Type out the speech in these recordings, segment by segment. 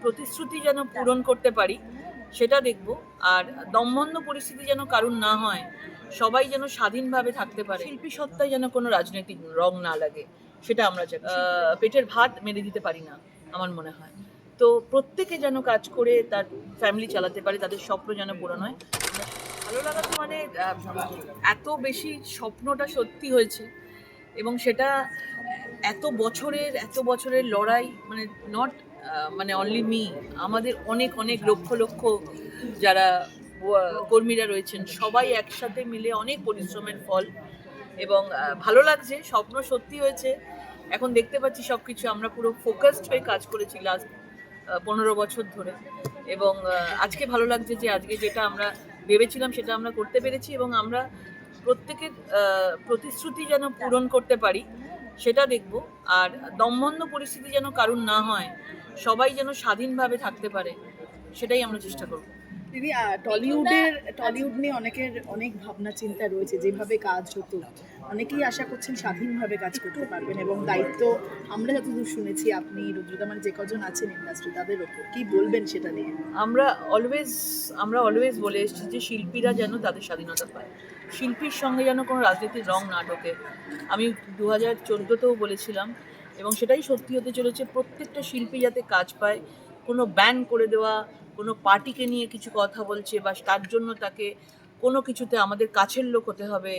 প্রতিশ্রুতি যেন পূরণ করতে পারি সেটা দেখব। আর দমবন্ধ পরিস্থিতি যেন কারুর না হয়, সবাই যেন স্বাধীনভাবে থাকতে পারে, শিল্পী সত্তায় যেন কোনো রাজনৈতিক রং না লাগে, সেটা আমরা চাই। পেটের ভাত মেরে দিতে পারি না আমার মনে হয়। তো প্রত্যেকে যেন কাজ করে তার ফ্যামিলি চালাতে পারে, তাদের স্বপ্ন যেন পূরণ হয়। ভালো লাগা তো মানে এত বেশি স্বপ্নটা সত্যি হয়েছে, এবং সেটা এত বছরের লড়াই, মানে নট মানে অনলি মি, আমাদের অনেক অনেক লক্ষ লক্ষ যারা কর্মীরা রয়েছেন, সবাই একসাথে মিলে অনেক পরিশ্রমের ফল। এবং ভালো লাগছে, স্বপ্ন সত্যি হয়েছে। এখন দেখতে পাচ্ছি সবকিছু, আমরা পুরো ফোকাসড হয়ে কাজ করেছি লাস্ট 15 বছর ধরে। এবং আজকে ভালো লাগছে যে আজকে যেটা আমরা ভেবেছিলাম সেটা আমরা করতে পেরেছি, এবং আমরা প্রত্যেকের প্রতিশ্রুতি যেন পূরণ করতে পারি সেটা দেখব। আর দমবন্ধ পরিস্থিতি যেন কারুর না হয়, সবাই যেন স্বাধীনভাবে থাকতে পারে, সেটাই আমরা চেষ্টা করব। দিদি, টলিউড নিয়ে অনেকের অনেক ভাবনা চিন্তা রয়েছে। যেভাবে কাজ হতো, অনেকেই আশা করছেন স্বাধীনভাবে কাজ করতে পারবেন, এবং দায়িত্ব আমরা যতদূর শুনেছি আপনি, রুদ্রদামান, যে কজন আছেন ইন্ডাস্ট্রি, তাদের ওপর কি বলবেন সেটা নিয়ে? আমরা অলওয়েজ বলে এসেছি যে শিল্পীরা যেন তাদের স্বাধীনতা পায়, শিল্পীর সঙ্গে যেন কোনো রাজনীতির রং না ঢোকে। আমি 2014তেও বলেছিলাম, এবং সেটাই সত্যি হতে চলেছে। প্রত্যেকটা শিল্পী যাতে কাজ পায়, কোনো ব্যান করে দেওয়া, কোনো পার্টিকে নিয়ে কিছু কথা বলছে বা তার জন্য তাকে কোনো কিছুতে আমাদের কাছের লোক হতে হবে,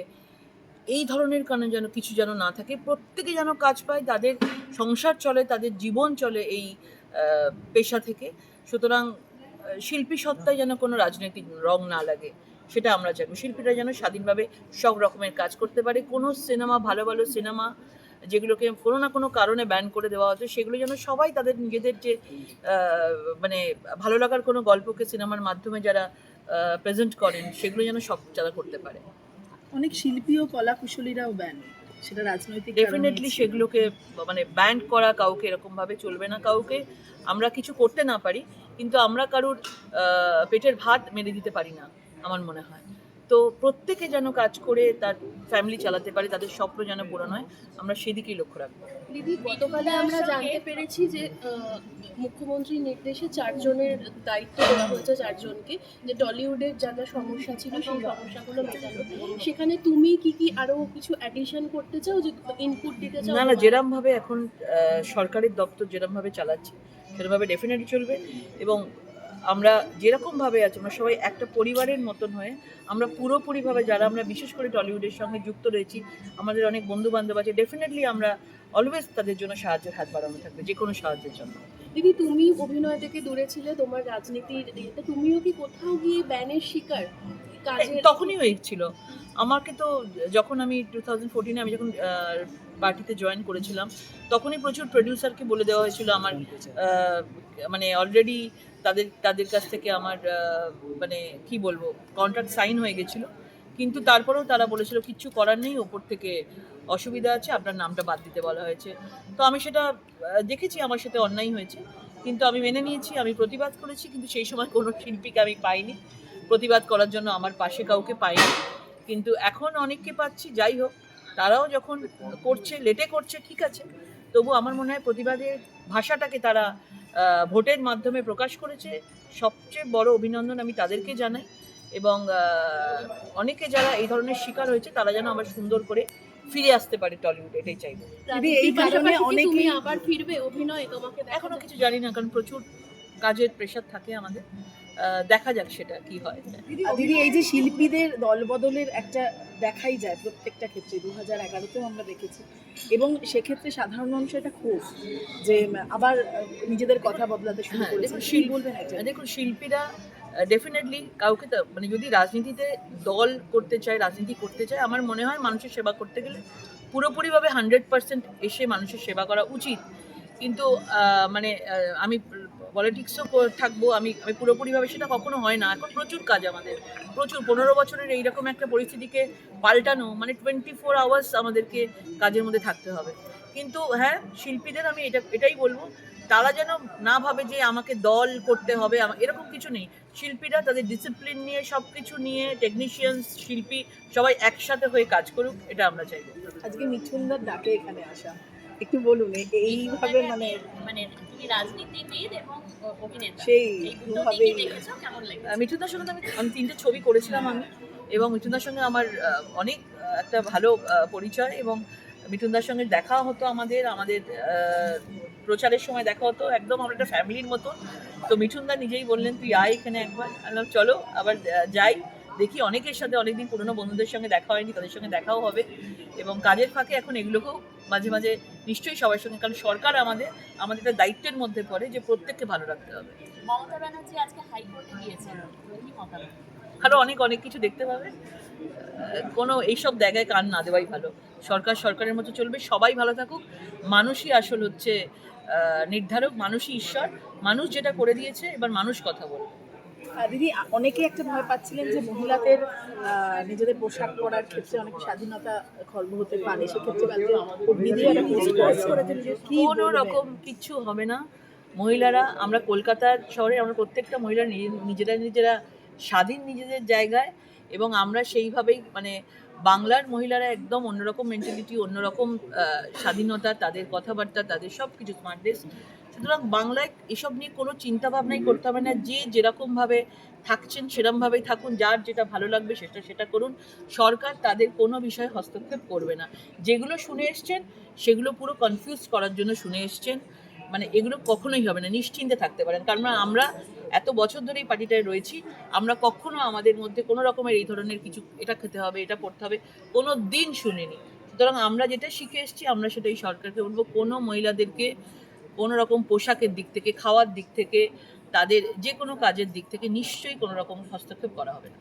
এই ধরনের কারণে যেন কিছু যেন না থাকে। প্রত্যেকে যেন কাজ পায়, তাদের সংসার চলে, তাদের জীবন চলে এই পেশা থেকে। সুতরাং শিল্পী সত্তায় যেন কোনো রাজনৈতিক রং না লাগে, সেটা আমরা চাইবো। শিল্পীরা যেন স্বাধীনভাবে সব রকমের কাজ করতে পারে। কোনো সিনেমা, ভালো ভালো সিনেমা যেগুলোকে কোনো না কোনো কারণে ব্যান করে দেওয়া হচ্ছে, সেগুলো যেন সবাই তাদের নিজেদের যে মানে ভালো লাগার কোনো গল্পকে সিনেমার মাধ্যমে যারা প্রেজেন্ট করেন, সেগুলো যেন সব যারা করতে পারে। অনেক শিল্পী ও কলা কুশলীরাও ব্যান, সেটা রাজনৈতিক ডেফিনেটলি সেগুলোকে মানে ব্যান্ড করা কাউকে এরকমভাবে চলবে না। কাউকে আমরা কিছু করতে না পারি, কিন্তু আমরা কারুর পেটের ভাত মেরে দিতে পারি না আমার মনে হয়। তো প্রত্যেকে যেন কাজ করে তার ফ্যামিলি চালাতে পারে, তাদের স্বপ্ন যেন পূরণ হয়, আমরা সেদিকেই লক্ষ্য রাখবো। দিদি, গতকালে আমরা জানতে পেরেছি যে মুখ্যমন্ত্রীর নির্দেশে 4 জনের দায়িত্ব দেওয়া হয়েছে, 4 জনকে, যে টলিউডের যা যা সমস্যা ছিল সেই সমস্যাগুলো মেটানো। সেখানে তুমি কি আরো কিছু অ্যাডিশন করতে চাও, যে ইনপুট দিতে চাও? না, যেরম ভাবে এখন সরকারের দপ্তর যেরম ভাবে চালাচ্ছে সেরকমভাবে ডেফিনেটলি চলবে। এবং আমরা যেরকমভাবে আছি, আমরা সবাই একটা পরিবারের মতন হয়ে, আমরা পুরোপুরিভাবে যারা আমরা বিশেষ করে টলিউডের সঙ্গে যুক্ত রয়েছি, আমাদের অনেক বন্ধু বান্ধব আছে, ডেফিনেটলি আমরা অলওয়েজ তাদের জন্য সাহায্যের হাত বাড়ানো থাকবে, যে কোনো সাহায্যের জন্য। দিদি, তুমি অভিনয় থেকে দূরে ছিলে, তোমার রাজনীতির ইয়েতে, তুমিও কি কোথাও গিয়ে ব্যানের শিকার? তখনই হয়েছিল আমাকে। তো যখন আমি 2014-এ আমি যখন পার্টিতে জয়েন করেছিলাম, তখনই প্রচুর প্রডিউসারকে বলে দেওয়া হয়েছিল আমার মানে অলরেডি তাদের কাছ থেকে আমার মানে কি বলবো, কন্ট্রাক্ট সাইন হয়ে গেছিলো। কিন্তু তারপরেও তারা বলেছিল কিচ্ছু করার নেই, ওপর থেকে অসুবিধা আছে, আপনার নামটা বাদ দিতে বলা হয়েছে। তো আমি সেটা দেখেছি, আমার সাথে অন্যায় হয়েছে, কিন্তু আমি মেনে নিয়েছি, আমি প্রতিবাদ করেছি। কিন্তু সেই সময় কোনো শিল্পীকে আমি পাইনি প্রতিবাদ করার জন্য, আমার পাশে কাউকে পাইনি। কিন্তু এখন অনেককে পাচ্ছি। যাই হোক, তারাও যখন করছে, লেটে করছে, ঠিক আছে, তবু আমার মনে হয় প্রতিবাদের ভাষাটাকে তারা ভোটের মাধ্যমে প্রকাশ করেছে। সবচেয়ে বড় অভিনন্দন আমি তাদেরকে জানাই। এবং অনেকে যারা এই ধরনের শিকার হয়েছে, তারা যেন আবার সুন্দর করে ফিরে আসতে পারে টলিউড, এটাই চাইবো। এই কারণে তুমি আবার ফিরবে অভিনয়? তোমাকে এখনো কিছু জানি না, কারণ প্রচুর কাজের প্রেশার থাকে আমাদের। দেখা যাক সেটা কি হয়। দিদি, এই যে শিল্পীদের দলবদলের একটা দেখাই যায় প্রত্যেকটা ক্ষেত্রে, 2011তেও আমরা দেখেছি, এবং সেক্ষেত্রে সাধারণ মানুষ এটা খুব যে আবার নিজেদের কথা বদলাতে শুরু করেছে। দেখুন, শিল্পীরা ডেফিনেটলি কাউকে মানে যদি রাজনীতিতে দল করতে চায়, রাজনীতি করতে চায়, আমার মনে হয় মানুষের সেবা করতে গেলে পুরোপুরিভাবে 100% এসে মানুষের সেবা করা উচিত। কিন্তু মানে আমি পলিটিক্সও থাকবো, আমি পুরোপুরিভাবে, সেটা কখনো হয় না। এখন প্রচুর কাজ আমাদের, প্রচুর 15 বছরের এইরকম একটা পরিস্থিতিকে পাল্টানো, মানে 24 আওয়ার্স আমাদেরকে কাজের মধ্যে থাকতে হবে। কিন্তু হ্যাঁ, শিল্পীদের আমি এটাই বলবো, তারা যেন না ভাবে যে আমাকে দল করতে হবে, এরকম কিছু নেই। শিল্পীরা তাদের ডিসিপ্লিন নিয়ে, সব কিছু নিয়ে, টেকনিশিয়ানস, শিল্পী সবাই একসাথে হয়ে কাজ করুক, এটা আমরা চাইবো। আজকে মিঠুনদার ডাকে এখানে আসা, একটু বলুন এইভাবে মানে মানে তুমি রাজনীতিবিদ এবং অভিনেতা সেই এই দুটো দুভাবেই দিকই দেখেছো কেমন লেগেছে? মিঠুনদার সঙ্গে তো আমি 3টে ছবি করেছিলাম আমি, এবং মিঠুনদার সঙ্গে আমার অনেক একটা ভালো পরিচয়, এবং মিঠুনদার সঙ্গে দেখা হতো আমাদের প্রচারের সময় দেখা হতো, একদম আমরা একটা ফ্যামিলির মতো। তো মিঠুনদা নিজেই বললেন তুই আয় এখানে একবার, বললাম চলো আবার যাই, দেখি অনেকের সাথে অনেকদিন পুরনো বন্ধুদের সঙ্গে দেখা হয়নি, তাদের সঙ্গে দেখাও হবে, এবং কাজের ফাঁকে এখন এগুলোকেও মাঝে মাঝে নিশ্চয়ই সবার সঙ্গে, কারণ সরকার আমাদের একটা দায়িত্বের মধ্যে পড়ে যে প্রত্যেককে ভালো রাখতে হবে। মমতা ব্যানার্জি আজকে হাইকোর্টে গিয়েছেন, কি মতামত? আরো অনেক অনেক কিছু দেখতে পাবে। কোনো এইসব জায়গায় কান না দেওয়াই ভালো। সরকার সরকারের মতো চলবে, সবাই ভালো থাকুক। মানুষই আসল হচ্ছে নির্ধারক, মানুষই ঈশ্বর। মানুষ যেটা করে দিয়েছে, এবার মানুষ কথা বলবে। দিদি অনেকে একটা ভয় পাচ্ছিলেন যে মহিলাদের নিজেদের পোশাক পরার ক্ষেত্রে অনেক স্বাধীনতা খর্ব হতে পারে, সেক্ষেত্রে দিদি একটা পোস্ট করেছেন যে কি কোনো রকম কিচ্ছু হবে না। মহিলারা, আমরা কলকাতার শহরে আমরা প্রত্যেকটা মহিলা নিজেরা স্বাধীন নিজেদের জায়গায়, এবং আমরা সেইভাবেই মানে বাংলার মহিলারা একদম অন্যরকম মেন্টালিটি, অন্যরকম স্বাধীনতা, তাদের কথাবার্তা, তাদের সব কিছু স্মার্টনেস। সুতরাং বাংলায় এসব নিয়ে কোনো চিন্তা ভাবনাই করতে হবে না। যে যেরকমভাবে থাকছেন সেরকমভাবেই থাকুন, যার যেটা ভালো লাগবে সেটা করুন। সরকার তাদের কোনো বিষয়ে হস্তক্ষেপ করবে না। যেগুলো শুনে এসছেন সেগুলো পুরো কনফিউজ করার জন্য শুনে এসছেন, মানে এগুলো কখনোই হবে না, নিশ্চিন্তে থাকতে পারেন। কারণ আমরা এত বছর ধরে এই পার্টিটায় রয়েছি, আমরা কখনো আমাদের মধ্যে কোনো রকমের এই ধরনের কিছু এটা খেতে হবে, এটা পড়তে হবে, কোনো দিন শুনিনি। সুতরাং আমরা যেটা শিখে এসেছি, আমরা সেটাই সরকারকে বলবো, কোনো মহিলাদেরকে কোনো রকম পোশাকের দিক থেকে, খাওয়ার দিক থেকে, তাদের যে কোনো কাজের দিক থেকে নিশ্চয়ই কোনো রকম হস্তক্ষেপ করা হবে না।